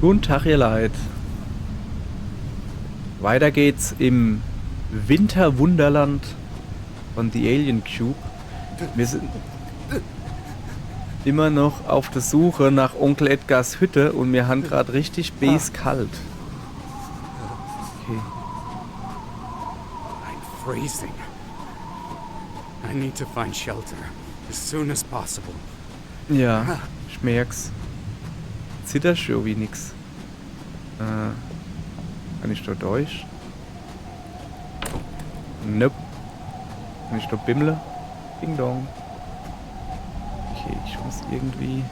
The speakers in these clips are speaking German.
Guten Tag, ihr Leid. Weiter geht's im Winterwunderland von The Alien Cube. Wir sind immer noch auf der Suche nach Onkel Edgars Hütte und wir haben gerade richtig kalt. Okay. I'm freezing. I need to find shelter as soon as possible. Ja, ich merk's. Zitter schon wie nix. Kann ich da durch? Nope. Kann ich da bimmeln? Ding dong. Okay, ich muss irgendwie...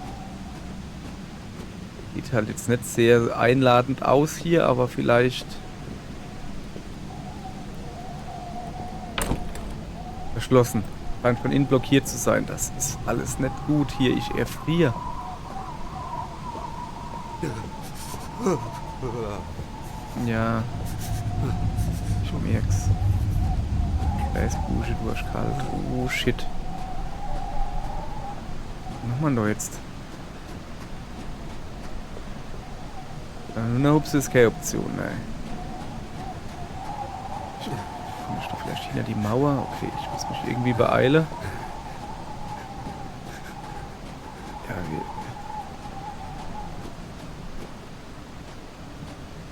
Sieht halt jetzt nicht sehr einladend aus hier, aber vielleicht... Verschlossen. Scheint von innen blockiert zu sein. Das ist alles nicht gut hier. Ich erfriere. Ja. Ich merk's. Eisbusche durchkalt. Oh shit. Was macht man da jetzt? Eine Hupse ist keine Option, nein. Komme ich doch vielleicht hinter die Mauer? Okay, ich muss mich irgendwie beeilen.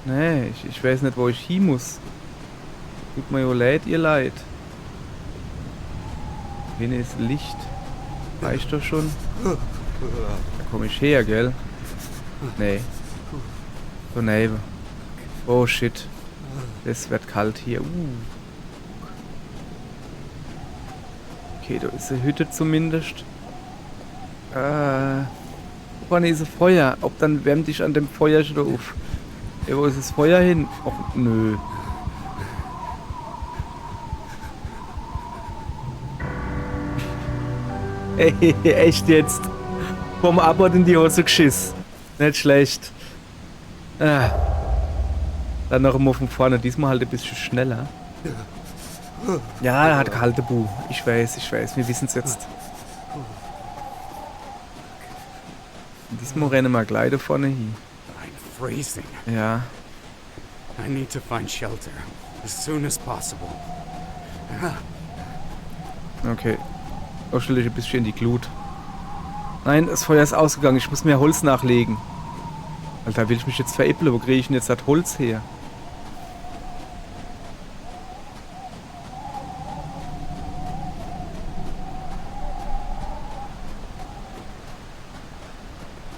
Ja, nee, ich weiß nicht, wo ich hin muss. Tut mir ja leid, ihr Leid. Hier ist Licht. Reicht doch schon. Da komme ich her, gell? Nee. So neben. Oh shit. Es wird kalt hier. Okay, da ist eine Hütte zumindest. Wann ist ein Feuer? Ob dann wärmt dich an dem Feuer schon auf? Ja, wo ist das Feuer hin? Och, nö. Ey, echt jetzt? Vom Abort in die Hose geschiss. Nicht schlecht. Dann noch mal von vorne. Diesmal halt ein bisschen schneller. Ja, er hat kalte Bu. Ich weiß. Wir wissen es jetzt. Diesmal rennen wir gleich da vorne hin. I'm freezing. Ja. I need to find shelter as soon as possible. Okay. Oh, stell dich ein bisschen in die Glut. Nein, das Feuer ist ausgegangen. Ich muss mehr Holz nachlegen. Alter, will ich mich jetzt veräppeln? Wo kriege ich denn jetzt das Holz her?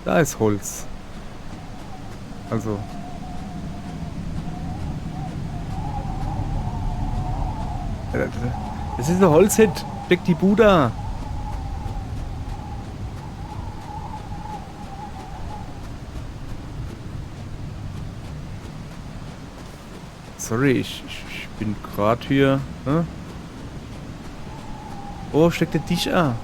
Da ist Holz. Also. Das ist ein Holzhit. Steckt die Buddha. Sorry, ich bin gerade hier. Hm? Oh, steckt der Tisch an.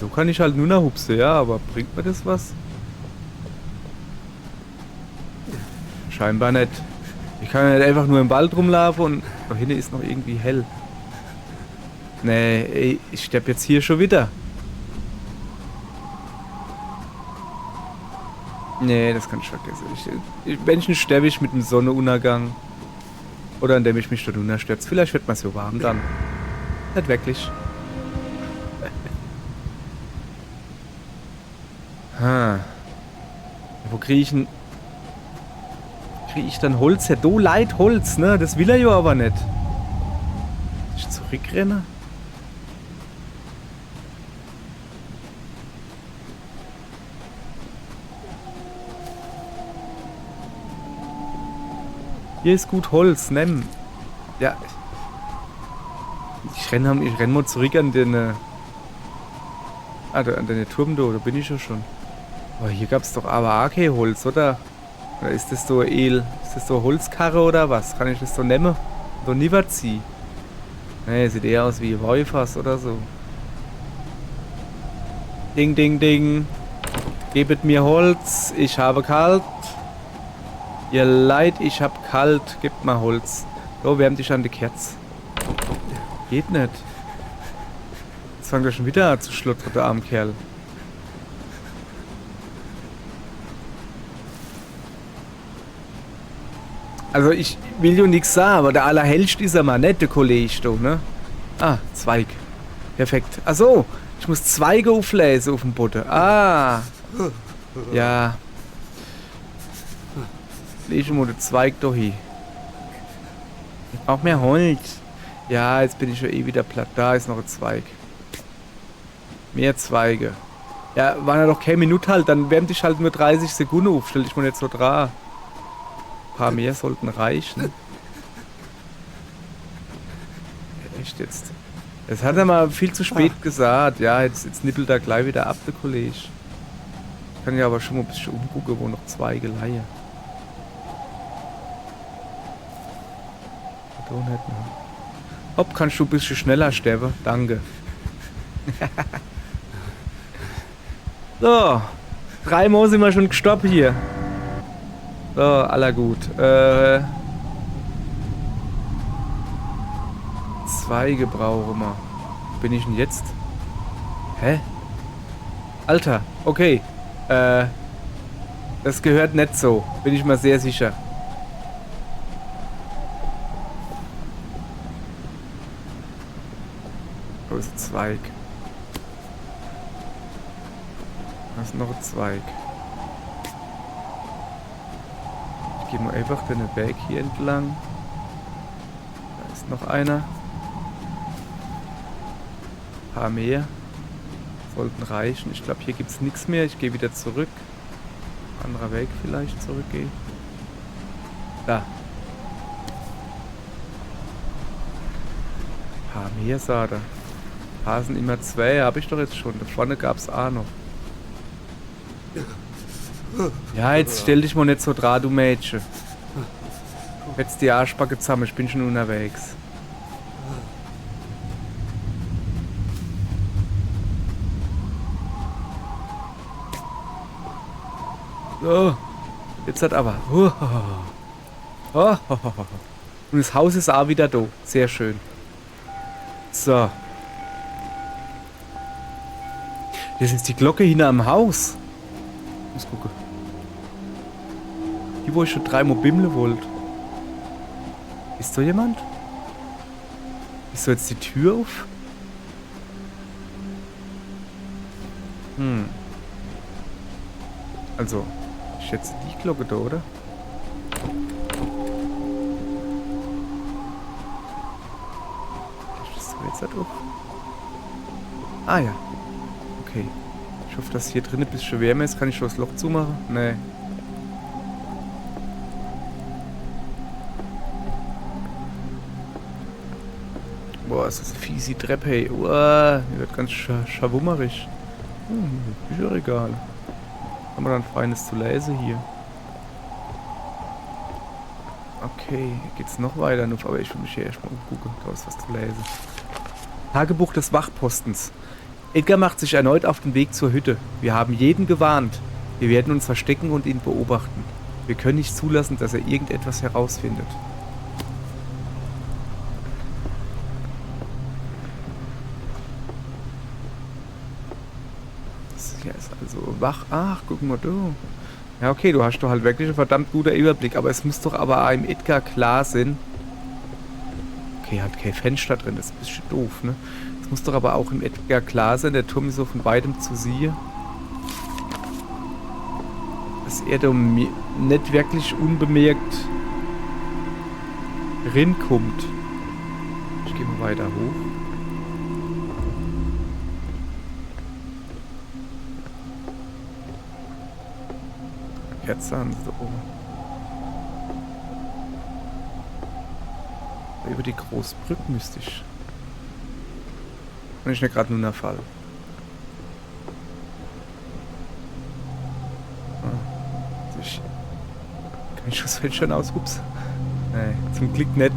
So kann ich halt nur nach Hupse, ja, aber bringt mir das was? Scheinbar nicht. Ich kann ja nicht einfach nur im Wald rumlaufen und da hinten ist noch irgendwie hell. Nee, ey, ich sterb jetzt hier schon wieder. Nee, das kann ich vergessen. Menschen sterbe ich mit dem Sonnenuntergang. Oder indem ich mich dort unterstürze. Vielleicht wird man so warm dann. Nicht wirklich. Wo kriege ich dann Holz her? Do leid Holz, ne? Das will er ja aber nicht. Ich zurückrenne? Hier ist gut Holz, nimm. Ja. Ich renn mal zurück an den an den Turm da bin ich ja schon. Aber hier gab's doch aber auch kein Holz, oder? Oder ist das so Ist das so eine Holzkarre oder was? Kann ich das so nehmen? So nie was ziehen? Nee, sieht eher aus wie Woifers oder so. Ding, ding, ding. Gebet mir Holz, ich habe kalt. Ihr Leid, ich hab kalt, gebt mal Holz. So, wärmt dich an die Kerze. Geht nicht. fängt er schon wieder an zu schlottern, der arme Kerl. Also ich will ja nichts sagen, aber der allerhellste ist er mal nicht, der Kollege da, ne? Ah, Zweig. Perfekt. Ach so, ich muss Zweige auflesen auf dem Boden. Ah. Ja. Lege mal den Zweig da hin. Ich brauch mehr Holz. Ja, jetzt bin ich schon eh wieder platt. Da ist noch ein Zweig. Mehr Zweige. Ja, waren ja doch keine Minute halt, dann wärmt ich halt nur 30 Sekunden auf. Stell dich mal nicht so dran. Ein paar mehr sollten reichen. Echt jetzt. Das hat er mal viel zu spät gesagt. Ja, jetzt nippelt er gleich wieder ab, der Kollege. Ich kann ja aber schon mal ein bisschen umgucken, wo noch Zweige leihe. Da nicht mehr. Hopp, kannst du ein bisschen schneller sterben? Danke. So. 3 Mal sind wir schon gestoppt hier. So, aller gut. Zweige brauchen wir. Wo bin ich denn jetzt? Hä? Alter, okay. Das gehört nicht so. Bin ich mir sehr sicher. Wo ist ein Zweig? Da ist noch ein Zweig. Ich gehe mal einfach den Weg hier entlang. Da ist noch einer. Ein paar mehr. Sollten reichen. Ich glaube, hier gibt es nichts mehr. Ich gehe wieder zurück. Anderer Weg vielleicht zurückgehen. Da. Ein paar mehr sah da. Ein paar sind immer 2. Habe ich doch jetzt schon. Da vorne gab es auch noch. Ja, jetzt stell dich mal nicht so dran, du Mädchen. Jetzt die Arschbacke zusammen. Ich bin schon unterwegs. So, jetzt hat aber. Und das Haus ist auch wieder da. Sehr schön. So. Das ist die Glocke hinter am Haus. Ich muss gucken. Die, wo ich schon 3 Mal bimmeln wollte. Ist da jemand? Ist da jetzt die Tür auf? Also. Ich schätze die Glocke da, oder? Ist das jetzt halt auf? Ah ja. Okay. Ich hoffe, dass hier drin ein bisschen wärmer ist. Kann ich schon das Loch zumachen? Nee. Boah, ist das eine fiese Treppe, hey. Uah, die wird ganz schawummerig. Bücherregal. Haben wir dann feines zu lesen hier. Okay, geht's noch weiter, aber ich will mich hier erstmal umgucken. Da ist was zu lesen. Tagebuch des Wachpostens. Edgar macht sich erneut auf den Weg zur Hütte. Wir haben jeden gewarnt. Wir werden uns verstecken und ihn beobachten. Wir können nicht zulassen, dass er irgendetwas herausfindet. Hier ist also wach. Ach, guck mal du. Ja, okay, du hast doch halt wirklich einen verdammt guter Überblick. Aber es muss doch aber auch im Edgar klar sein. Okay, hat kein Fenster drin. Das ist ein bisschen doof, ne? Es muss doch aber auch im Edgar klar sein. Der Turm ist so von weitem zu sehen. Dass er da nicht wirklich unbemerkt rinkommt. Ich gehe mal weiter hoch. Kerze haben sie da oben. Über die Großbrücke müsste ich. Wenn ich nicht gerade nur einen Fall. Kann ich das Feld schon aus? Ups. Nee, zum Glück nicht.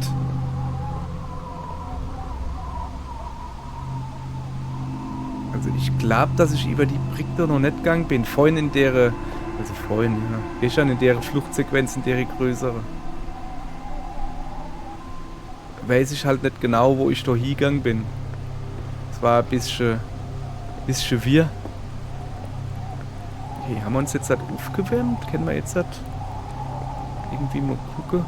Also ich glaube, dass ich über die Brücke da noch nicht gegangen bin. Vorhin in der... Also vorhin, ja. Gestern in der Fluchtsequenz, in der größere. Weiß ich halt nicht genau, wo ich da hingegangen bin. Es war ein bisschen Bisschen wir. Okay, haben wir uns jetzt halt aufgewärmt? Können wir jetzt halt irgendwie mal gucken?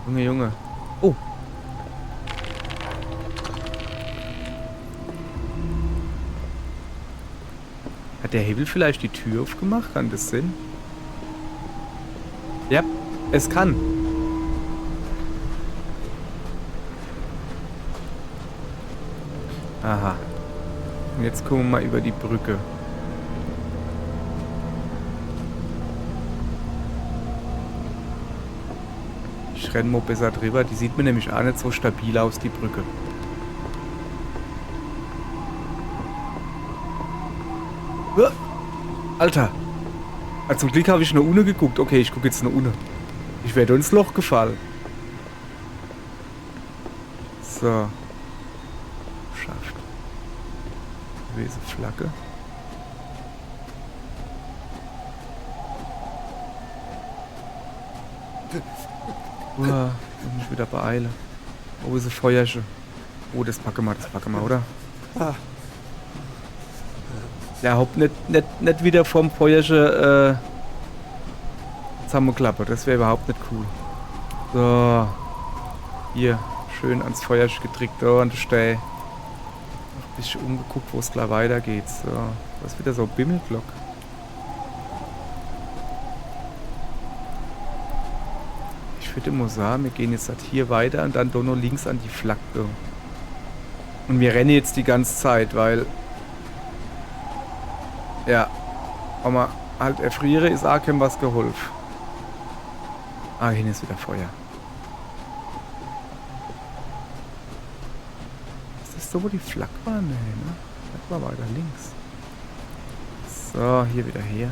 Junge, Junge. Oh. Hat der Hebel vielleicht die Tür aufgemacht? Kann das Sinn? Ja, es kann. Aha. Und jetzt gucken wir mal über die Brücke. Ich renne mal besser drüber. Die sieht mir nämlich auch nicht so stabil aus, die Brücke. Alter. Also zum Glück habe ich nach unten geguckt. Okay, ich gucke jetzt nach unten. Ich werde ins Loch gefallen. So. Schafft. Gewesen Flagge. Ich muss mich wieder beeilen. Oh, ist ein Feuerchen. Oh, das packen wir, oder? Ja, hopp, nicht wieder vom Feuerchen zusammenklappen. Das wäre überhaupt nicht cool. So. Hier, schön ans Feuerchen gedrückt, da an der Stelle. Noch ein bisschen umgeguckt, wo es gleich weitergeht. So. Das ist wieder so ein Bimmelblock. Ich würde mal sagen, wir gehen jetzt halt hier weiter und dann da noch links an die Flagge. Und wir rennen jetzt die ganze Zeit, weil... Ja, wenn man halt erfriere, ist auch kein was geholfen. Ah, hier ist wieder Feuer. Ist das so, wo die Flak war? Nee, ne? Das war weiter links. So, hier wieder her.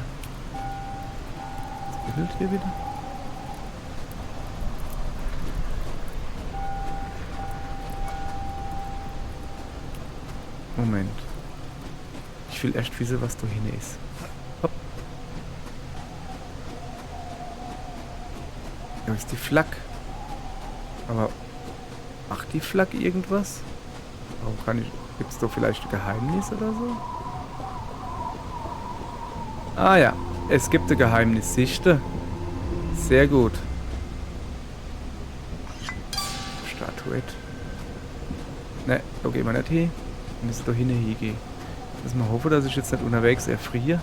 Was bimmelt hier wieder? Moment. Ich will erst wissen, was da hinten ist. Hopp. Da ist die Flak. Aber macht die Flak irgendwas? Warum kann ich... Gibt es da vielleicht ein Geheimnis oder so? Ah ja, es gibt ein Geheimnis. Sichte. Sehr gut. Statuette. Ne, da gehen wir nicht hin. Wir müssen da hinten hingehen. Müssen wir hoffen, dass ich jetzt nicht unterwegs erfriere.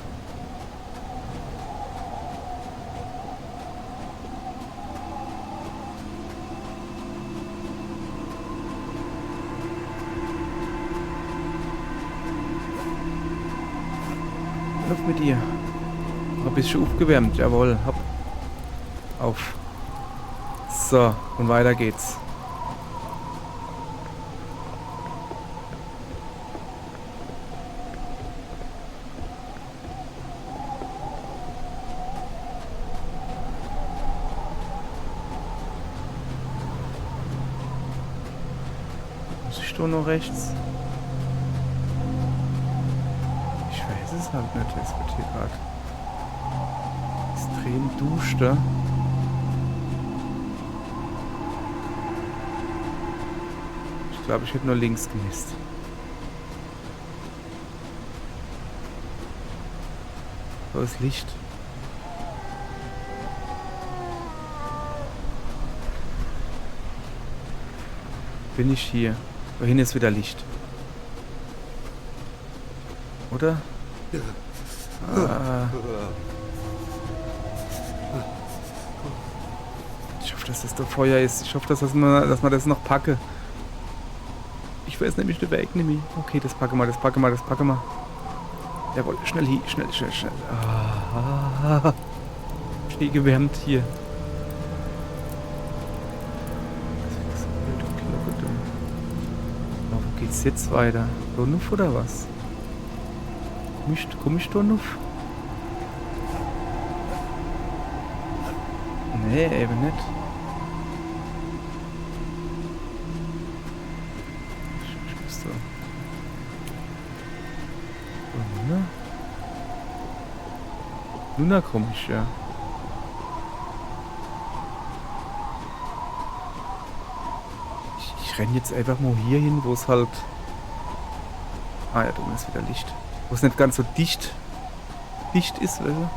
Lauf mit dir. Noch ein bisschen aufgewärmt, jawohl. Hopp. Auf. So, und weiter geht's. Noch rechts. Ich weiß es halt nicht. Es wird hier gerade extrem duster. Ich glaube, ich hätte nur links gemisst. Wo ist Licht? Bin ich hier? Wohin ist wieder Licht? Oder? Ah. Ich hoffe, dass das da Feuer ist. Ich hoffe, dass man das noch packe. Ich weiß nämlich den Weg nicht mehr. Okay, das packe mal, das packe mal, das packe mal. Jawohl, schnell hier, schnell. Ah. Schnee gewärmt hier. Wo geht's jetzt weiter? Dornuff oder was? Komm ich Dornuff? Nee, eben nicht. Ich muss da... Luna? Luna komm ich, ja. Ich renne jetzt einfach mal hier hin, wo es halt Ah ja, da oben ist wieder Licht. Wo es nicht ganz so dicht ist, weißt du?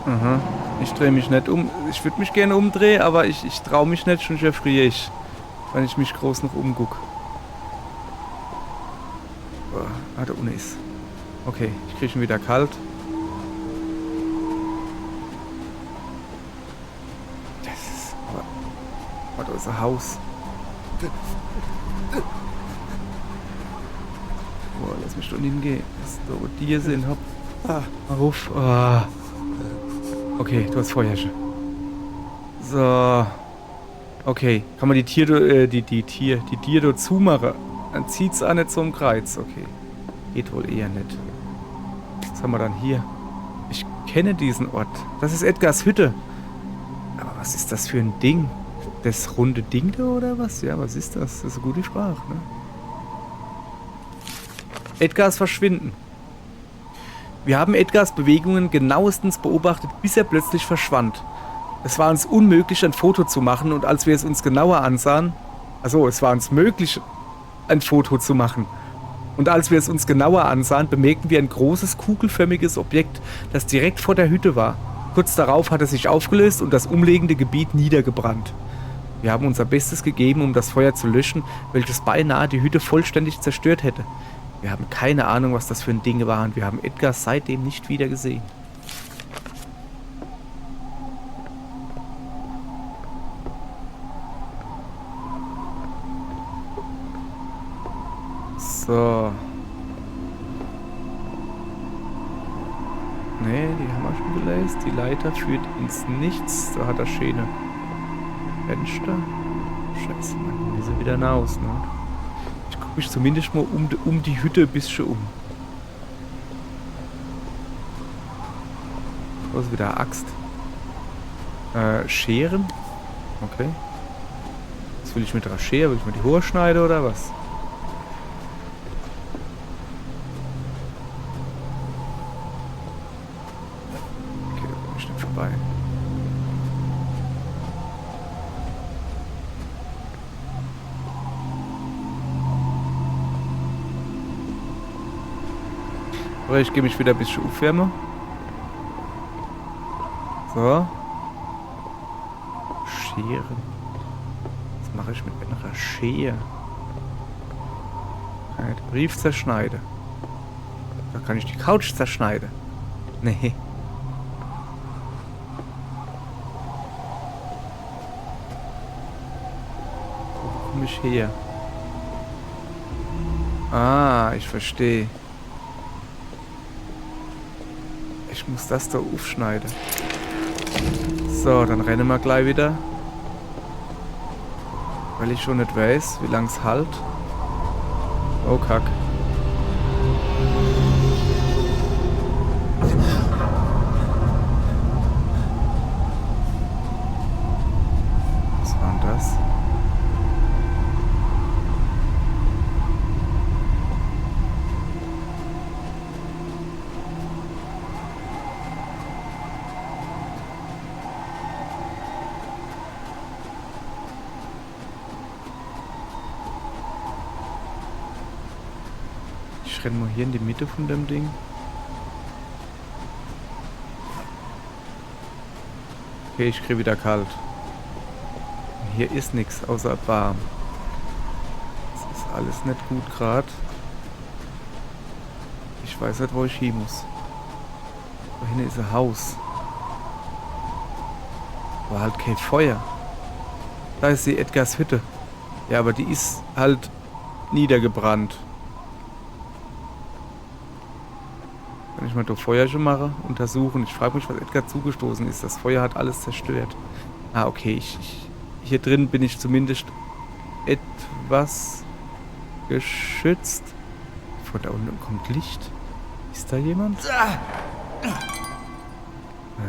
Aha. Ich drehe mich nicht um. Ich würde mich gerne umdrehen, aber ich traue mich nicht, schon erfriere ich, wenn ich mich groß noch umgucke. Ah, da unten ist. Okay, ich kriege schon wieder kalt. Das ist... Aber da ist ein Haus. Boah, lass mich doch hingehen. Das da, wo die hier sind. Hopp. Mach auf. Ah. Okay, du hast Feuersche. So. Okay. Kann man die Tiere dort zumachen? Dann zieht's auch nicht so im Kreuz. Okay. Geht wohl eher nicht. Was haben wir dann hier? Ich kenne diesen Ort. Das ist Edgars Hütte. Aber was ist das für ein Ding? Das runde Ding da oder was? Ja, was ist das? Das ist eine gute Frage, ne? Edgars Verschwinden. Wir haben Edgars Bewegungen genauestens beobachtet, bis er plötzlich verschwand. Es war uns unmöglich, ein Foto zu machen, und als wir es uns genauer ansahen... Also, es war uns möglich, ein Foto zu machen. Und als wir es uns genauer ansahen, bemerkten wir ein großes, kugelförmiges Objekt, das direkt vor der Hütte war. Kurz darauf hat es sich aufgelöst und das umliegende Gebiet niedergebrannt. Wir haben unser Bestes gegeben, um das Feuer zu löschen, welches beinahe die Hütte vollständig zerstört hätte. Wir haben keine Ahnung, was das für ein Ding war, und wir haben Edgar seitdem nicht wieder gesehen. So. Nee, die haben wir schon gelesen. Die Leiter führt ins Nichts. Da hat er schöne Fenster. Scheiße, Mann. Wir sind wieder hinaus, ne? Ich gucke mich zumindest mal um die Hütte ein bisschen um. Oh, ist wieder eine Axt. Scheren? Okay. Was will ich mit der Schere? Will ich mal die Haare schneiden oder was? Okay, da komme ich nicht vorbei. Aber ich gehe mich wieder ein bisschen aufwärmen. So. Scheren. Was mache ich mit einer Schere? Kann ich den Brief zerschneiden? Da kann ich die Couch zerschneiden. Nee. Wo komme ich her? Ah, ich verstehe. Ich muss das da aufschneiden. So, dann rennen wir gleich wieder. Weil ich schon nicht weiß, wie lang es halt. Oh, Kack. Was war denn das? Ich renne mal hier in die Mitte von dem Ding. Okay, ich kriege wieder kalt. Und hier ist nichts außer warm. Das ist alles nicht gut gerade. Ich weiß nicht, wo ich hin muss. Da hinten ist ein Haus. Aber halt kein Feuer. Da ist die Edgars Hütte. Ja, aber die ist halt niedergebrannt. Kann ich mal durch Feuer schon machen, untersuchen. Ich frage mich, was Edgar zugestoßen ist. Das Feuer hat alles zerstört. Ah, okay. Hier drin bin ich zumindest etwas geschützt. Von da unten kommt Licht. Ist da jemand? Da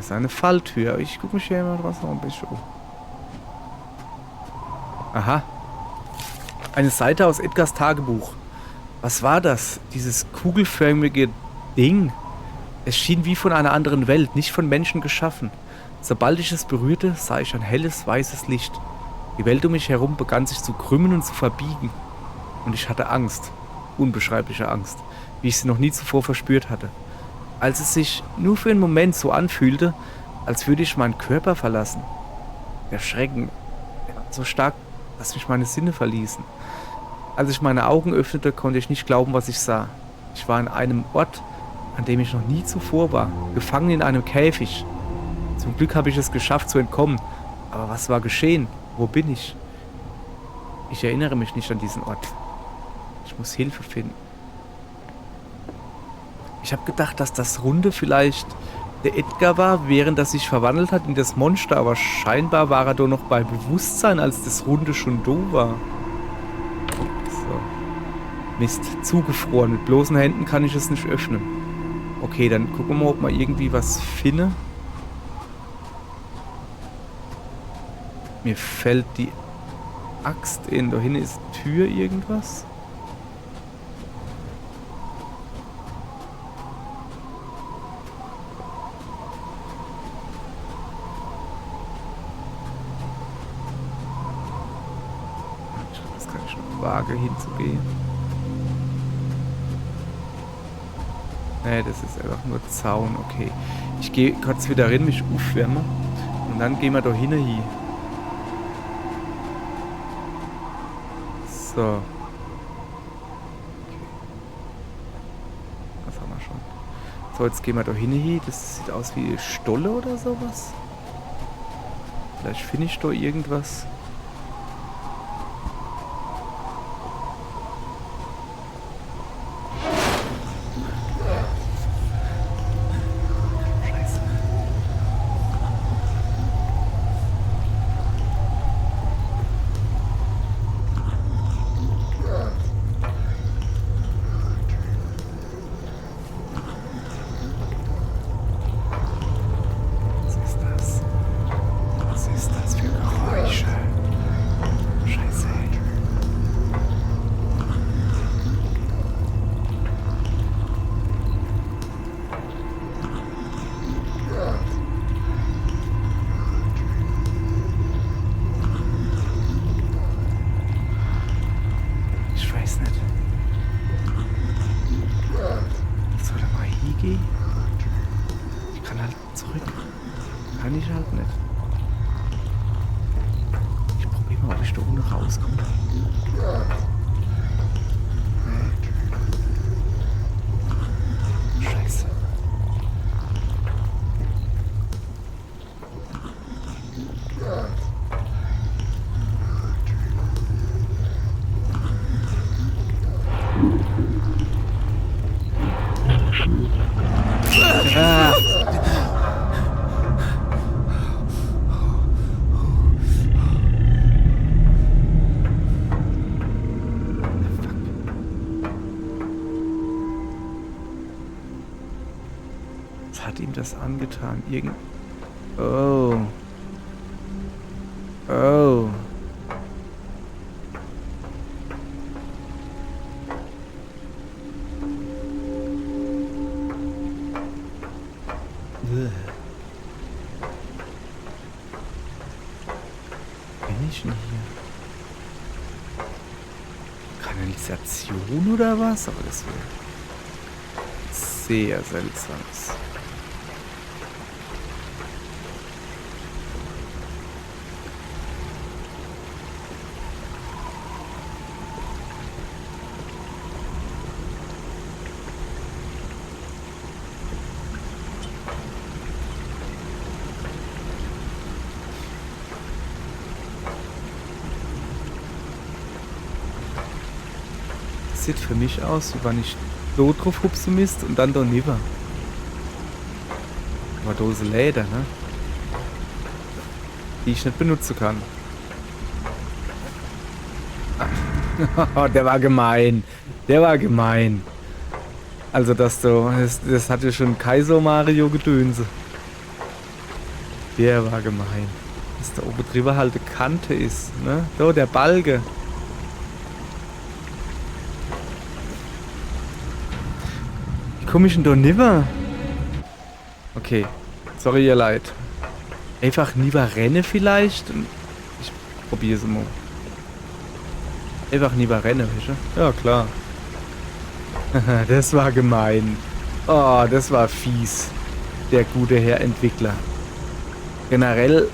ist eine Falltür. Ich gucke mich hier immer draußen noch ein bisschen um. Aha. Eine Seite aus Edgars Tagebuch. Was war das? Dieses kugelförmige Ding. Es schien wie von einer anderen Welt, nicht von Menschen geschaffen. Sobald ich es berührte, sah ich ein helles, weißes Licht. Die Welt um mich herum begann sich zu krümmen und zu verbiegen. Und ich hatte Angst, unbeschreibliche Angst, wie ich sie noch nie zuvor verspürt hatte. Als es sich nur für einen Moment so anfühlte, als würde ich meinen Körper verlassen. Der Schrecken war so stark, dass mich meine Sinne verließen. Als ich meine Augen öffnete, konnte ich nicht glauben, was ich sah. Ich war an einem Ort, an dem ich noch nie zuvor war, gefangen in einem Käfig. Zum Glück habe ich es geschafft zu entkommen. Aber was war geschehen? Wo bin ich? Ich erinnere mich nicht an diesen Ort. Ich muss Hilfe finden. Ich habe gedacht, dass das Runde vielleicht der Edgar war, während er sich verwandelt hat in das Monster, aber scheinbar war er doch noch bei Bewusstsein, als das Runde schon da war. So. Mist, zugefroren. Mit bloßen Händen kann ich es nicht öffnen. Okay, dann gucken wir mal, ob wir irgendwie was finden. Mir fällt die Axt in. Da hinten ist Tür irgendwas. Das kann ich noch vage hinzugehen. Nee, das ist einfach nur Zaun. Okay. Ich gehe kurz wieder rein, mich aufwärmen. Und dann gehen wir da hin. So. Okay. Das haben wir schon. So, jetzt gehen wir da hin. Das sieht aus wie Stolle oder sowas. Vielleicht finde ich da irgendwas. Scheiße. Was ist das? Was ist das für Geräusche? Scheiße. Ich weiß nicht. Soll er mal hingehen? Ich kann halt zurück. Kann ich halt nicht. Ich probiere mal, ob ich da ohne rauskomme. Nee. Scheiße. Ah. Was hat ihm das angetan? Oh. Oh. Bin ich denn hier? Kanalisation oder was? Aber das wäre sehr seltsam. Sieht für mich aus, wie wenn ich da drauf hupsen müsste und dann da nüber. Aber Dose Leder, ne? Die ich nicht benutzen kann. Ah. Der war gemein. Der war gemein. Also das hatte schon Kaiser Mario Gedönse. Der war gemein. Dass da oben drüber halt eine Kante ist, ne? Da, der Balge. Wie komme ich denn da nüber? Okay. Sorry, ihr Leid. Einfach lieber renne vielleicht? Ich probiere es mal. Einfach lieber renne, weißt du? Ja, klar. Das war gemein. Oh, das war fies. Der gute Herr Entwickler. Generell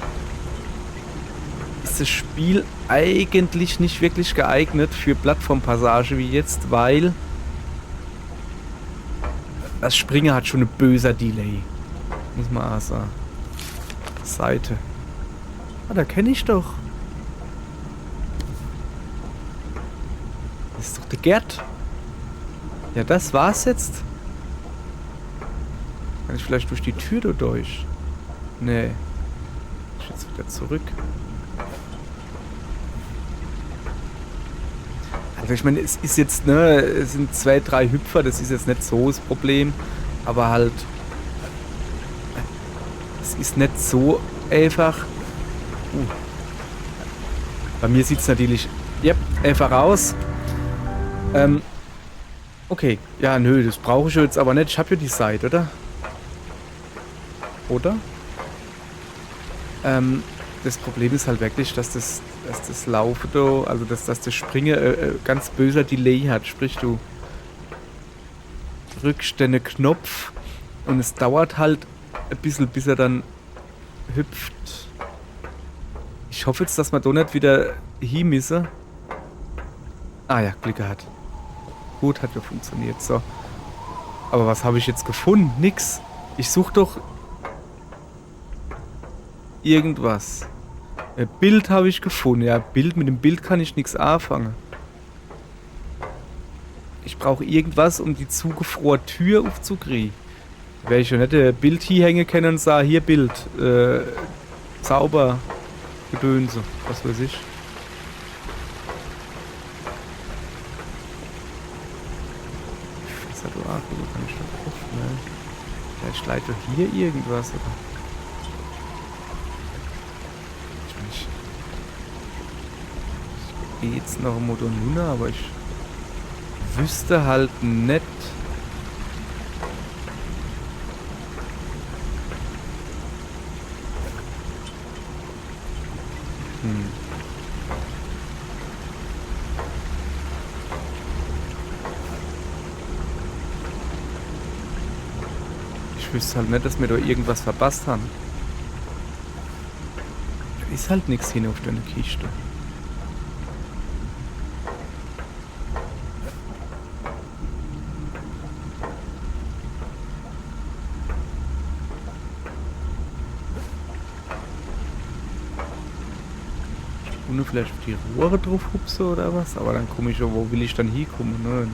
ist das Spiel eigentlich nicht wirklich geeignet für Plattformpassage wie jetzt, weil das Springen hat schon ein böser Delay. Muss man auch sagen. Seite. Ah, da kenne ich doch. Das ist doch der Gerd. Ja, das war's jetzt. Kann ich vielleicht durch die Tür da durch? Nee. Ich jetzt wieder zurück. Also ich meine, es ist jetzt, ne, es sind 2, 3 Hüpfer, das ist jetzt nicht so das Problem. Aber halt, es ist nicht so einfach. Bei mir sieht es natürlich, yep, einfach aus. Okay, ja, nö, das brauche ich jetzt aber nicht. Ich habe ja die Seite, oder? Oder? Das Problem ist halt wirklich, dass das Laufen da, also dass das Springen ganz böser Delay hat. Sprich, du drückst den Knopf und es dauert halt ein bisschen, bis er dann hüpft. Ich hoffe jetzt, dass wir da nicht wieder hinmissen. Ah ja, Glück gehabt. Gut, hat ja funktioniert. So. Aber was habe ich jetzt gefunden? Nix. Ich suche doch irgendwas. Ein Bild habe ich gefunden. Ja, Bild. Mit dem Bild kann ich nichts anfangen. Ich brauche irgendwas, um die zugefrorene Tür aufzukriegen. Wäre ich ja nicht ein Bild hier hängen können und sah hier Bild. Zauber. Gedönse. Was weiß ich. Wo kann ich da drauf? Ne? Vielleicht leite hier irgendwas, oder? Ich gehe jetzt noch im Motor Luna, aber ich wüsste halt nicht. Ich wüsste halt nicht, dass wir da irgendwas verpasst haben. Da ist halt nichts hin auf der Kiste. Ohne vielleicht auf die Rohre drauf hupse oder was? Aber dann komme ich ja, wo will ich dann hinkommen? Ne?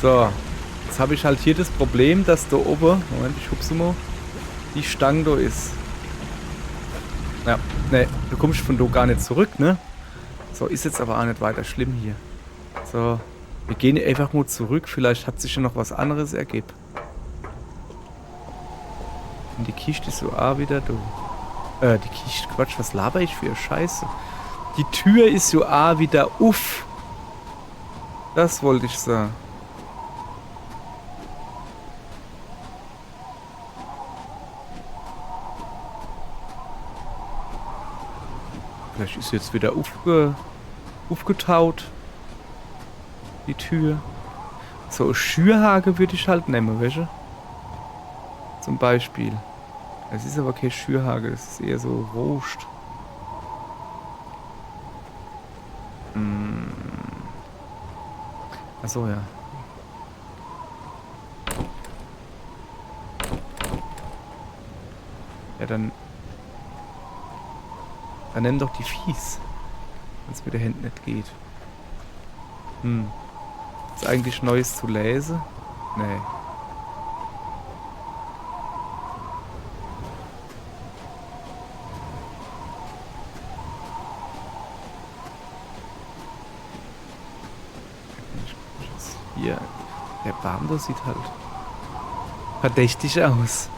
So, jetzt habe ich halt hier das Problem, dass da oben, Moment, ich hupse mal, die Stange da ist. Ja, ne, du kommst von da gar nicht zurück, ne? So, ist jetzt aber auch nicht weiter schlimm hier. So, wir gehen einfach mal zurück, vielleicht hat sich ja noch was anderes ergeben. Und die Kiste ist so auch wieder da. Die Kiste, Quatsch, was laber ich für Scheiße? Die Tür ist so auch wieder uff. Das wollte ich sagen. Vielleicht ist jetzt wieder aufgetaut. Die Tür. So, eine Schürhake würde ich halt nehmen, weißt du? Zum Beispiel. Es ist aber keine Schürhake, das ist eher so Rost. Achso, ja. Ja, dann nimm doch die Viehs. Wenn es mit der Hand nicht geht. Ist eigentlich Neues zu lesen? Nee. Hier. Der Baum da sieht halt verdächtig aus.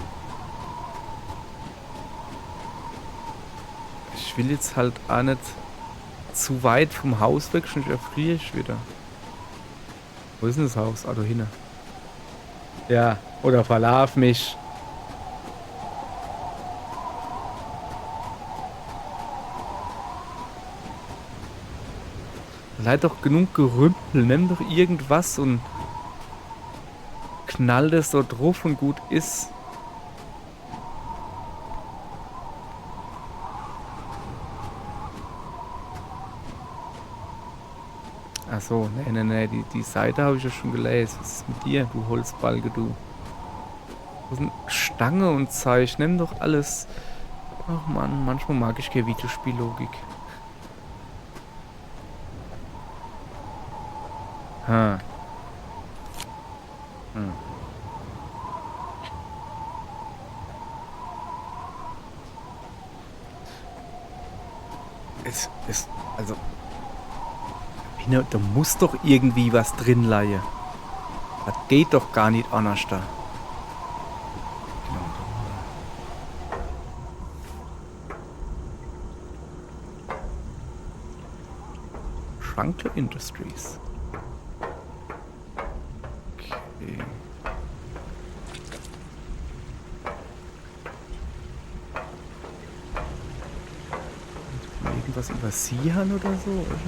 Ich will jetzt halt auch nicht zu weit vom Haus weg, sonst erfriere ich wieder. Wo ist denn das Haus? Ah, da hinten. Ja, oder verlauf mich. Leid doch genug Gerümpel. Nimm doch irgendwas und knall das so drauf und gut ist. Achso, nee, die Seite habe ich ja schon gelesen. Was ist mit dir, du Holzbalge, du? Was sind Stange und Zeug? Nimm doch alles. Ach man, manchmal mag ich keine Videospiellogik. Ha. Hm. Also, da muss doch irgendwie was drin leihen. Das geht doch gar nicht anders da. Schrankle Industries. Okay. Irgendwas übersehen oder so, oder?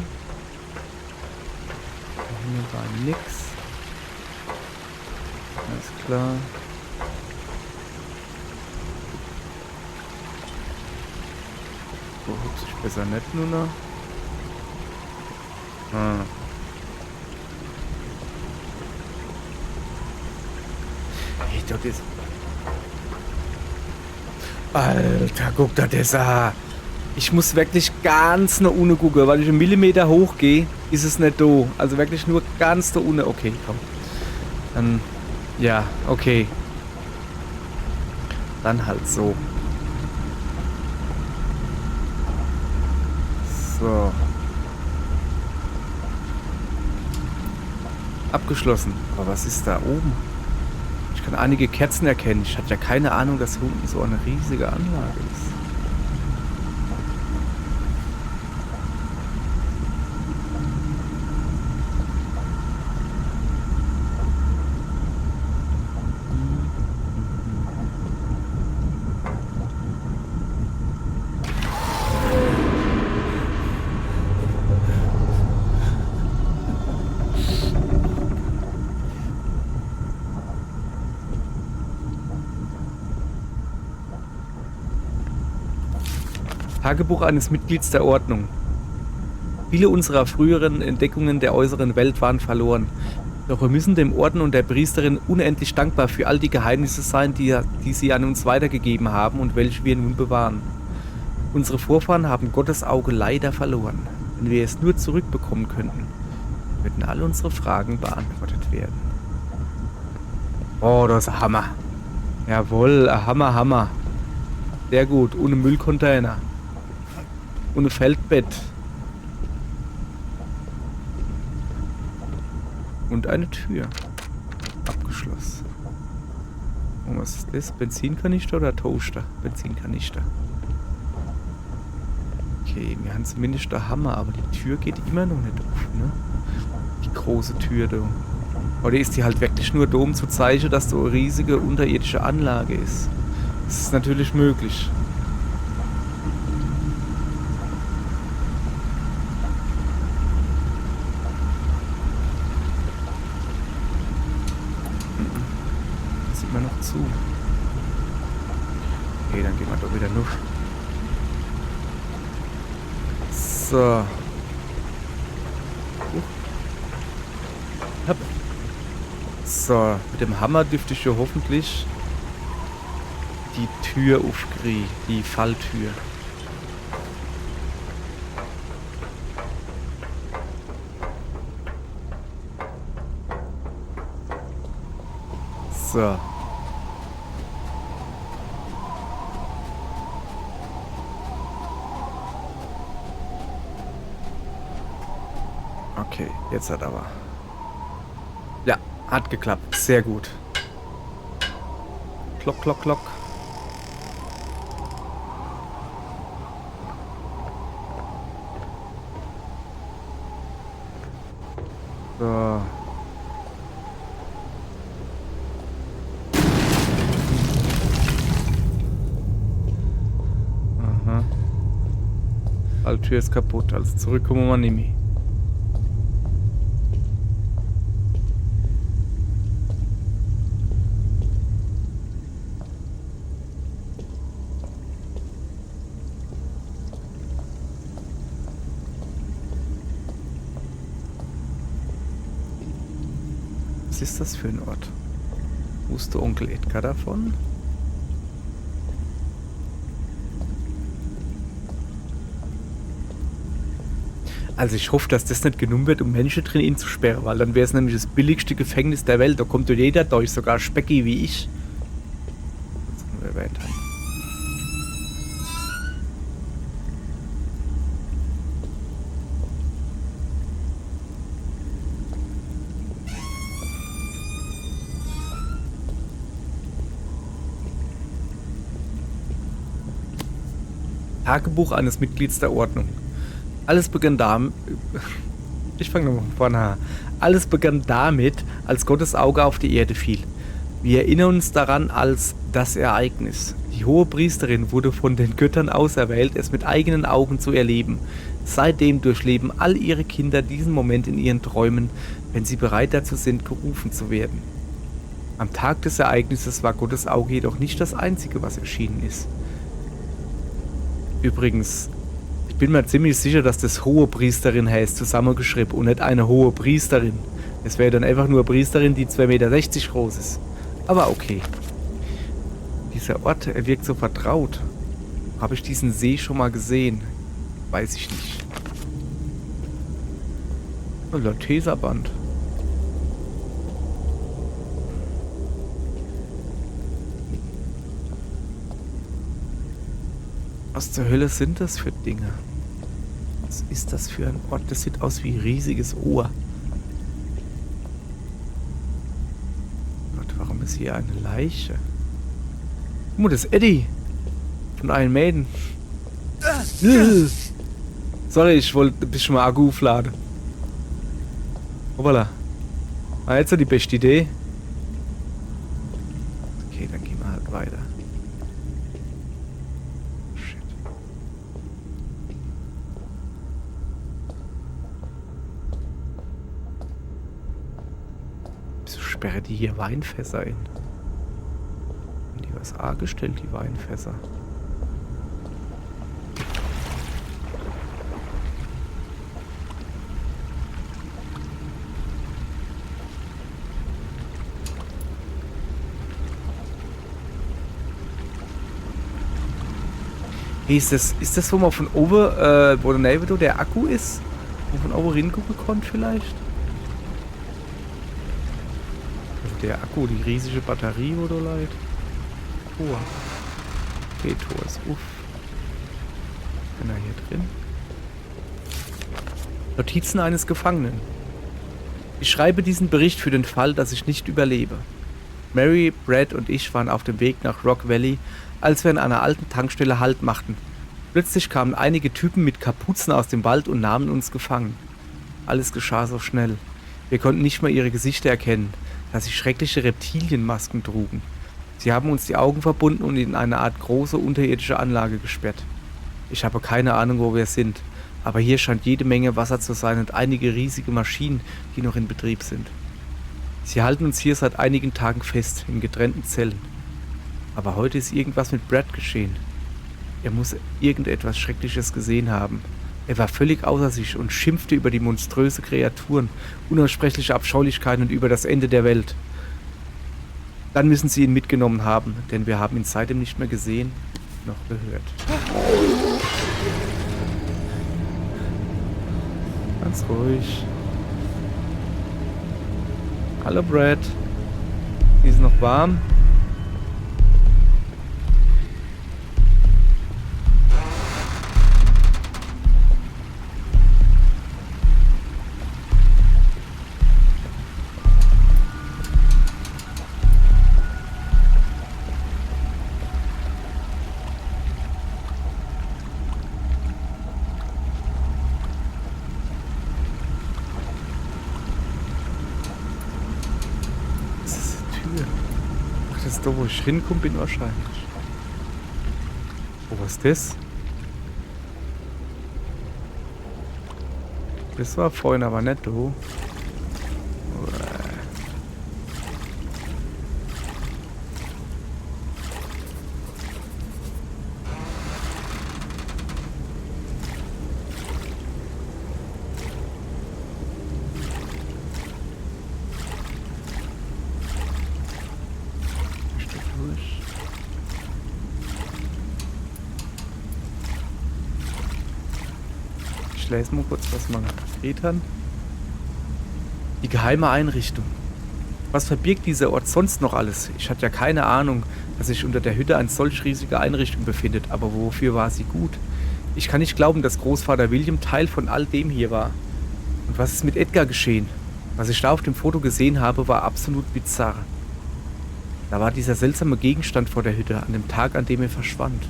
Hier war nix. Alles klar. So, hübsch ich besser nicht nur noch. Ah. Hey, das ist... Alter, guck da das an. Ich muss wirklich ganz nach unten gucken, weil ich einen Millimeter hoch gehe, ist es nicht da. Also wirklich nur ganz da unten. Okay, komm. Dann, ja, okay. Dann halt so. So. Abgeschlossen. Aber was ist da oben? Ich kann einige Kerzen erkennen. Ich hatte ja keine Ahnung, dass hier unten so eine riesige Anlage ist. Tagebuch eines Mitglieds der Ordnung. Viele unserer früheren Entdeckungen der äußeren Welt waren verloren. Doch wir müssen dem Orden und der Priesterin unendlich dankbar für all die Geheimnisse sein, die sie an uns weitergegeben haben und welche wir nun bewahren. Unsere Vorfahren haben Gottes Auge leider verloren. Wenn wir es nur zurückbekommen könnten, würden all unsere Fragen beantwortet werden. Oh, das ist ein Hammer. Jawohl, ein Hammer. Sehr gut, ohne Müllcontainer. Ohne Feldbett. Und eine Tür. Abgeschlossen. Und was ist das? Benzinkanister oder Toaster? Benzinkanister. Okay, wir haben zumindest der Hammer, aber die Tür geht immer noch nicht auf, ne? Die große Tür da. Oder ist die halt wirklich nur da, um zu zeigen, dass da eine riesige unterirdische Anlage ist? Das ist natürlich möglich. Immer noch zu. Okay, dann gehen wir doch wieder nur. So. Hopp. So, mit dem Hammer dürfte ich ja hoffentlich die Tür aufkriegen, die Falltür. So. Okay, jetzt hat aber. Ja, hat geklappt. Sehr gut. Glock, Glock, Glock. So. Aha. Die Tür ist kaputt, also zurückkommen wir nicht mehr. Was ist das für ein Ort? Wusste Onkel Edgar davon? Also ich hoffe, dass das nicht genommen wird, um Menschen drin zu sperren, weil dann wäre es nämlich das billigste Gefängnis der Welt. Da kommt ja jeder durch, sogar Specki wie ich. Das können wir erwähnt haben. Tagebuch eines Mitglieds der Ordnung. Alles begann damit. Ich fange nochmal von vorne an. Alles begann damit, als Gottes Auge auf die Erde fiel. Wir erinnern uns daran als das Ereignis. Die Hohepriesterin wurde von den Göttern auserwählt, es mit eigenen Augen zu erleben. Seitdem durchleben all ihre Kinder diesen Moment in ihren Träumen, wenn sie bereit dazu sind, gerufen zu werden. Am Tag des Ereignisses war Gottes Auge jedoch nicht das einzige, was erschienen ist. Übrigens, ich bin mir ziemlich sicher, dass das Hohepriesterin heißt, zusammengeschrieben und nicht eine hohe Priesterin. Es wäre dann einfach nur eine Priesterin, die 2,60 Meter groß ist. Aber okay. Dieser Ort, er wirkt so vertraut. Habe ich diesen See schon mal gesehen? Weiß ich nicht. Oh, Lorteserband. Was zur Hölle sind das für Dinge? Was ist das für ein Ort? Das sieht aus wie ein riesiges Ohr. Gott, warum ist hier eine Leiche? Guck mal, das ist Eddie. Von Iron Maiden. Sorry, ich wollte ein bisschen mal Akku aufladen. Hoppala. War jetzt so die beste Idee. Okay, dann gehen wir halt weiter. Sperre die hier Weinfässer in. Haben die was angestellt, die Weinfässer? Hey, ist das, wo man von oben, wo der Akku ist? Wo man von oben hingucken konnte vielleicht? Der Akku, die riesige Batterie, wo du leid. Tor. Okay, Tor ist uff. Kann er hier drin? Notizen eines Gefangenen. Ich schreibe diesen Bericht für den Fall, dass ich nicht überlebe. Mary, Brad und ich waren auf dem Weg nach Rock Valley, als wir an einer alten Tankstelle Halt machten. Plötzlich kamen einige Typen mit Kapuzen aus dem Wald und nahmen uns gefangen. Alles geschah so schnell. Wir konnten nicht mal ihre Gesichter erkennen, da sie schreckliche Reptilienmasken trugen. Sie haben uns die Augen verbunden und in eine Art große unterirdische Anlage gesperrt. Ich habe keine Ahnung, wo wir sind, aber hier scheint jede Menge Wasser zu sein und einige riesige Maschinen, die noch in Betrieb sind. Sie halten uns hier seit einigen Tagen fest, in getrennten Zellen. Aber heute ist irgendwas mit Brad geschehen. Er muss irgendetwas Schreckliches gesehen haben. Er war völlig außer sich und schimpfte über die monströse Kreaturen, unaussprechliche Abscheulichkeiten und über das Ende der Welt. Dann müssen sie ihn mitgenommen haben, denn wir haben ihn seitdem nicht mehr gesehen, noch gehört. Ganz ruhig. Hallo Brad. Die ist noch warm. Tür. Ach, das ist doch, wo ich hinkomme bin wahrscheinlich. Oh, was ist das? Das war vorhin aber nicht, du. Ich lese mal kurz, was man gedreht hat. Die geheime Einrichtung. Was verbirgt dieser Ort sonst noch alles? Ich hatte ja keine Ahnung, dass sich unter der Hütte eine solch riesige Einrichtung befindet, aber wofür war sie gut? Ich kann nicht glauben, dass Großvater William Teil von all dem hier war. Und was ist mit Edgar geschehen? Was ich da auf dem Foto gesehen habe, war absolut bizarr. Da war dieser seltsame Gegenstand vor der Hütte, an dem Tag, an dem er verschwand.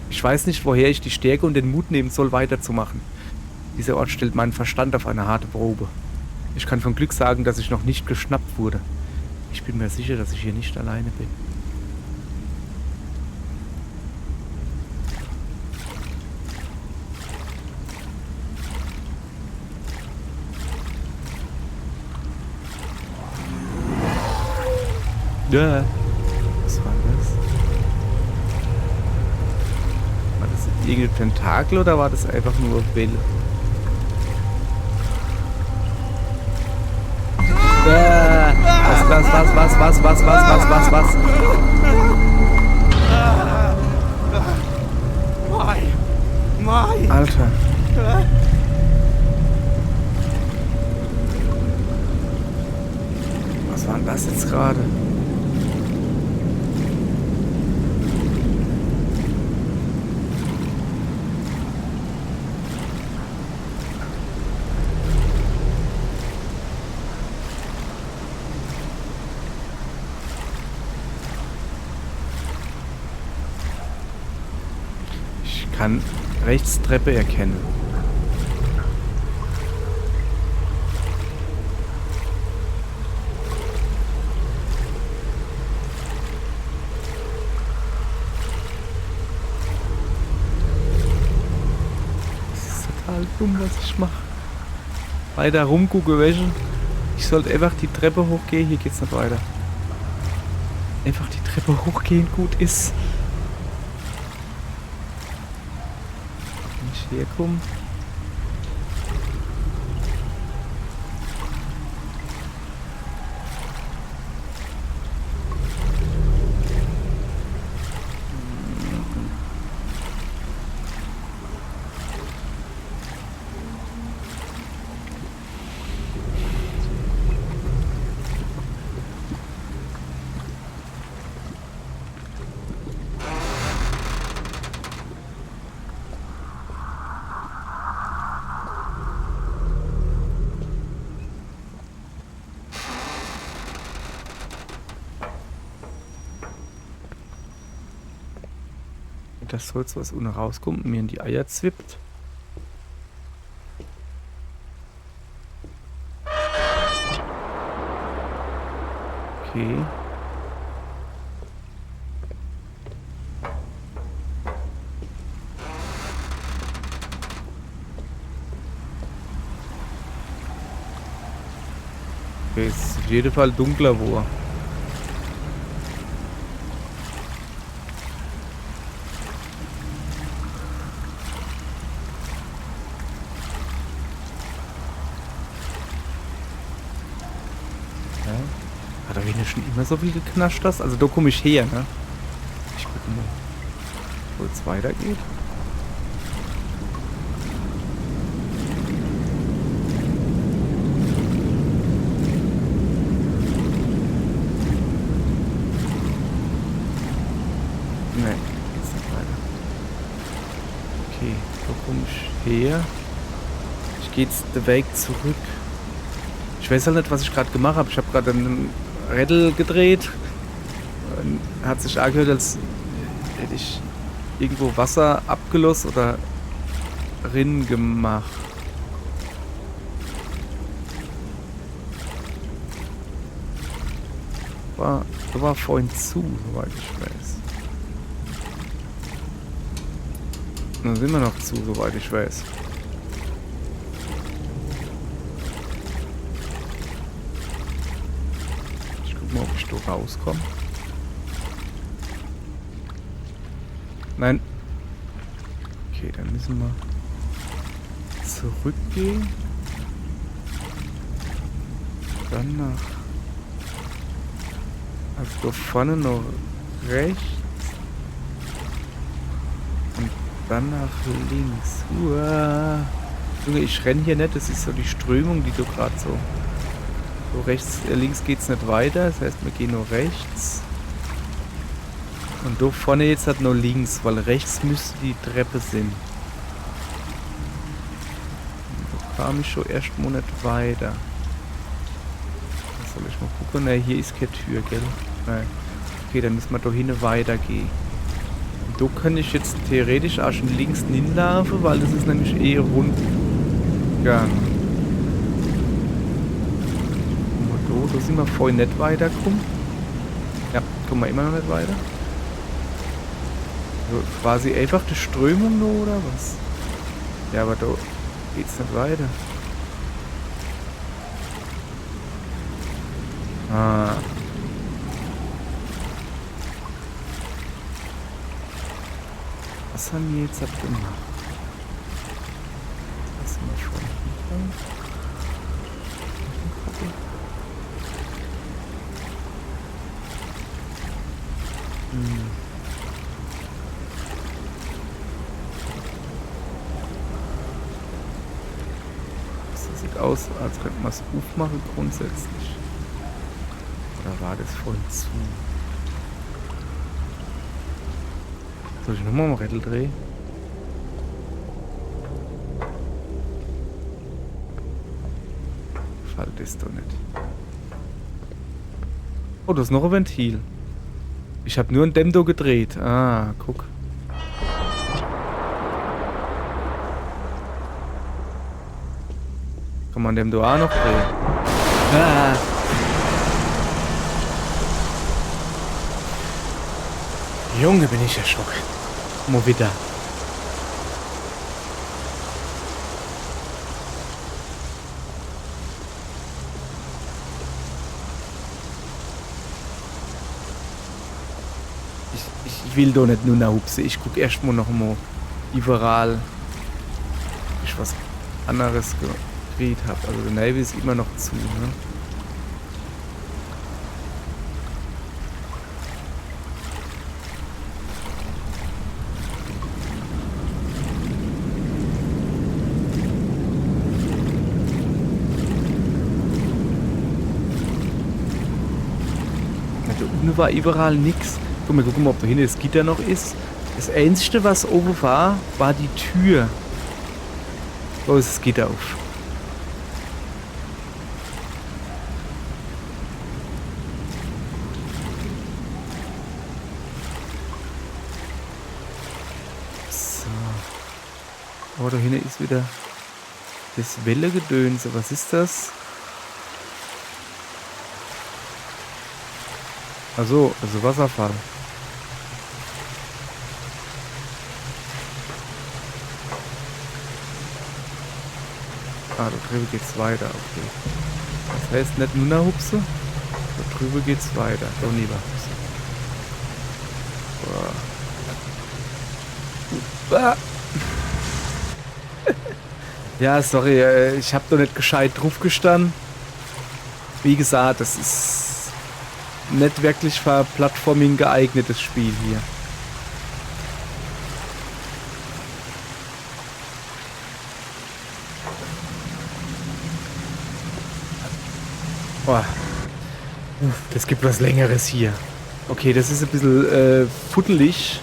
Ich weiß nicht, woher ich die Stärke und den Mut nehmen soll, weiterzumachen. Dieser Ort stellt meinen Verstand auf eine harte Probe. Ich kann von Glück sagen, dass ich noch nicht geschnappt wurde. Ich bin mir sicher, dass ich hier nicht alleine bin. Ja. Was war das? War das irgendein Tentakel oder war das einfach nur Welle? Was? Mai! Alter. Was war denn das jetzt gerade? Ich kann rechts Treppe erkennen. Das ist total dumm, was ich mache. Weiter rumgucke, welche. Ich sollte einfach die Treppe hochgehen. Hier geht's nicht weiter. Einfach die Treppe hochgehen, gut ist. Nicht herkommen. Das Holz, was unten rauskommt, mir in die Eier zwippt. Okay. Okay, es ist auf jeden Fall dunkler, wo er. Hat er hier schon immer so viel geknascht, das? Also da komme ich her, ne? Ich gucke mal, wo es weitergeht. Ne, geht's nicht weiter. Okay, wo komme ich her? Ich gehe jetzt den Weg zurück. Ich weiß halt nicht, was ich gerade gemacht habe. Ich habe gerade einen Rädel gedreht. Und hat sich angehört, als hätte ich irgendwo Wasser abgelost oder Rinnen gemacht. Da war vorhin zu, soweit ich weiß. Da sind wir noch zu, soweit ich weiß. Ich guck mal, ob ich da rauskomme. Nein. Okay, dann müssen wir zurückgehen. Dann nach... Also da vorne noch rechts. Und dann nach links. Uah. Junge, ich renne hier nicht. Das ist so die Strömung, die du gerade so... So rechts, links geht's nicht weiter. Das heißt, wir gehen nur rechts. Und da vorne jetzt halt nur links, weil rechts müsste die Treppe sein. Da kam ich schon erst mal nicht weiter. Soll ich mal gucken? Ne, hier ist keine Tür, gell? Nein. Okay, dann müssen wir da hinten weitergehen. Und da kann ich jetzt theoretisch auch schon links hinlaufen, weil das ist nämlich eh Rundgang. Guck mal da sind wir vorhin nicht weitergekommen. Ja, kommen wir immer noch nicht weiter. So, quasi einfach die Strömung nur, oder was? Ja, aber da geht's nicht weiter. Ah. Was haben wir jetzt gemacht? Was sind wir schon hingegangen? Das sieht aus, als könnte man es aufmachen grundsätzlich. Oder war das voll zu? Soll ich nochmal am Rädel drehen? Fällt das doch nicht. Oh, das ist noch ein Ventil. Ich habe nur ein Dämmdo gedreht. Ah, guck. Kann man Dämmdo auch noch drehen? Ah. Junge, bin ich erschrocken. Mal wieder. Ich will doch nicht nur nach Hupse. Ich guck erstmal noch mal überall, ob ich was anderes gedreht habe. Also der Navy ist immer noch zu, ne? Da unten war überall nichts. Guck mal, ob da hinten das Gitter noch ist. Das Einzige, was oben war, war die Tür. So ist das Gitter auf. So. Oh, da hinten ist wieder das Wellegedönse. Was ist das? Also Wasserfall. Ah, da drüben geht's weiter, okay. Das heißt nicht nur nach Hupse, da drüben geht's weiter. Doch lieber Hupse. Ah. Ja, sorry, ich hab doch nicht gescheit drauf gestanden. Wie gesagt, das ist nicht wirklich für Plattforming geeignetes Spiel hier. Oh. Das gibt was Längeres hier. Okay, das ist ein bisschen fuddelig.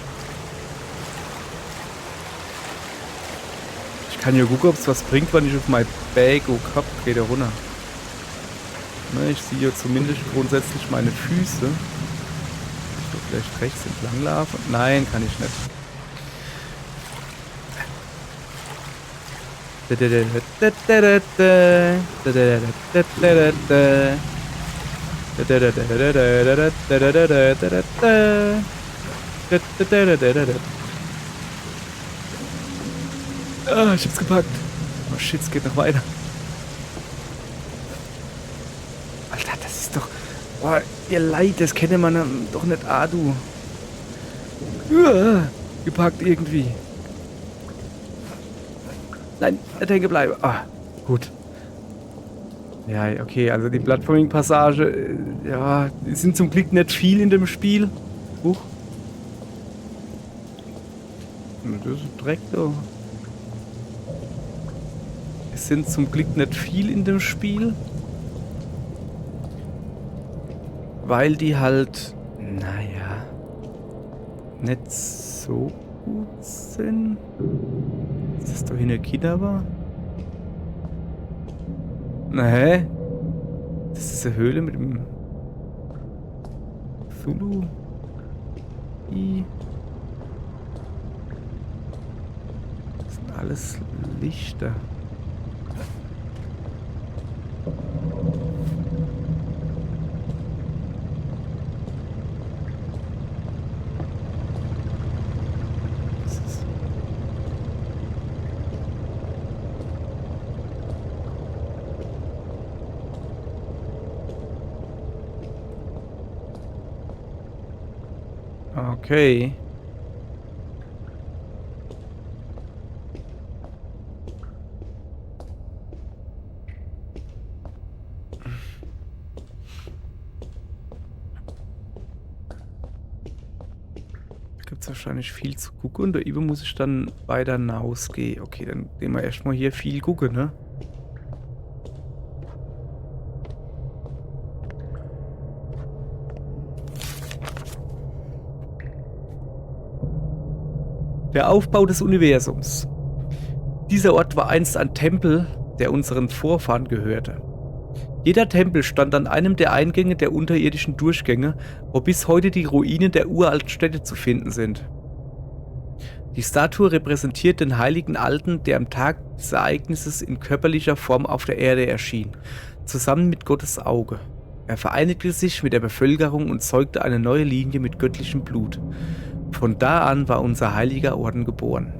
Ich kann ja gucken, ob es was bringt, wenn ich auf mein Bag hab. Geht er runter. Ne, ich sehe ja zumindest grundsätzlich meine Füße. Ich doch vielleicht rechts entlang laufen? Nein, kann ich nicht. Ah, ich hab's gepackt. Oh shit, es geht noch weiter. Alter, das ist doch... Boah, ihr Leid, das kenne man doch nicht, du. Gepackt irgendwie. Nein, nicht hängen bleiben. Ah, gut. Ja, okay, also die Plattforming-Passage, ja, es sind zum Glück nicht viel in dem Spiel. Huch. Das ist Dreck, doch. Es sind zum Glück nicht viel in dem Spiel. Weil die halt, naja, nicht so gut sind. Ist das doch hier eine Kita war? Na hä? Das ist eine Höhle mit dem Zulu. Das sind alles Lichter. Okay. Gibt es wahrscheinlich viel zu gucken und da eben muss ich dann weiter hinausgehen. Okay, dann gehen wir erstmal hier viel gucken, ne? Der Aufbau des Universums. Dieser Ort war einst ein Tempel, der unseren Vorfahren gehörte. Jeder Tempel stand an einem der Eingänge der unterirdischen Durchgänge, wo bis heute die Ruinen der uralten Städte zu finden sind. Die Statue repräsentiert den heiligen Alten, der am Tag des Ereignisses in körperlicher Form auf der Erde erschien, zusammen mit Gottes Auge. Er vereinigte sich mit der Bevölkerung und zeugte eine neue Linie mit göttlichem Blut. Von da an war unser heiliger Orden geboren.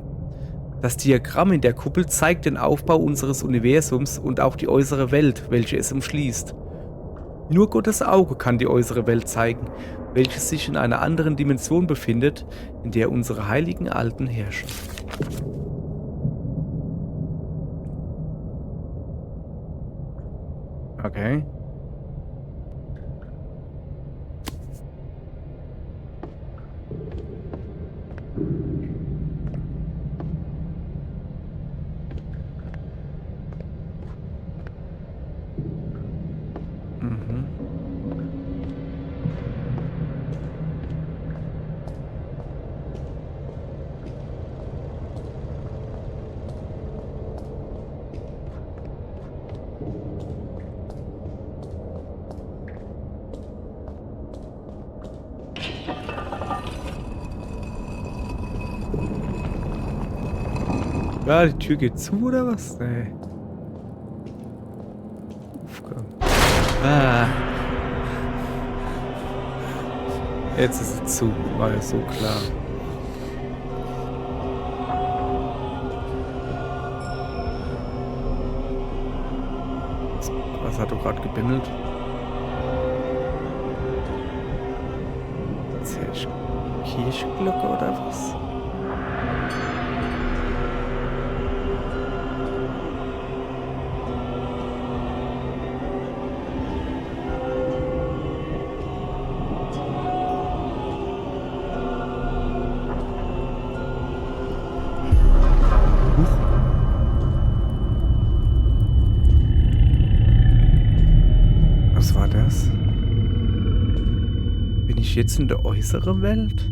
Das Diagramm in der Kuppel zeigt den Aufbau unseres Universums und auch die äußere Welt, welche es umschließt. Nur Gottes Auge kann die äußere Welt zeigen, welche sich in einer anderen Dimension befindet, in der unsere heiligen Alten herrschen. Okay. Ja, die Tür geht zu, oder was? Nee. Ah. Jetzt ist es zu, war ja so klar. Was hat doch gerade gebimmelt? Kirchglocke oder was? Was war das? Bin ich jetzt in der äußeren Welt?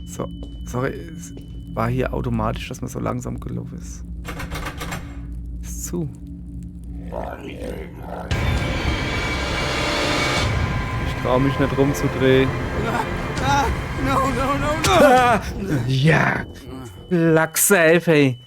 So, sorry, es war hier automatisch, dass man so langsam gelaufen ist. Ist zu. Ich traue mich nicht rumzudrehen. No. Ja, Lack safe, ey.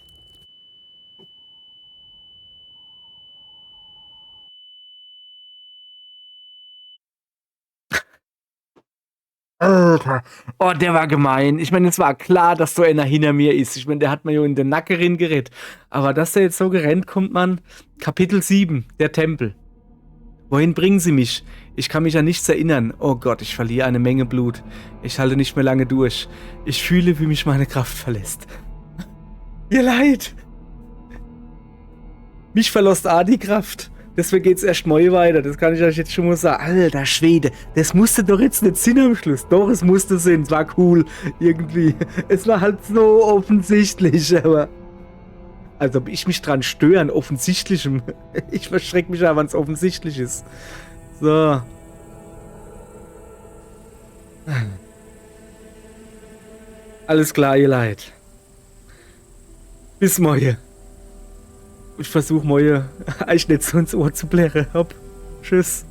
Alter. Oh, der war gemein. Ich meine, es war klar, dass so einer hinter mir ist. Ich meine, der hat mir ja in den Nacken gerettet. Aber dass der jetzt so gerannt kommt, man. Kapitel 7, der Tempel. Wohin bringen sie mich? Ich kann mich an nichts erinnern. Oh Gott, ich verliere eine Menge Blut. Ich halte nicht mehr lange durch. Ich fühle, wie mich meine Kraft verlässt. Ihr Leid. Mich verlässt auch die Kraft. Deswegen geht's erst neu weiter. Das kann ich euch jetzt schon mal sagen. Alter Schwede, das musste doch jetzt nicht Sinn am Schluss. Doch, es musste Sinn. Es war cool. Irgendwie. Es war halt so offensichtlich, aber... Als ob ich mich dran störe an Offensichtlichem. Ich verschrecke mich aber, wenn es offensichtlich ist. So. Alles klar, ihr Leid. Bis morgen. Ich versuche morgen euch nicht so ins Ohr zu blären. Hopp. Tschüss.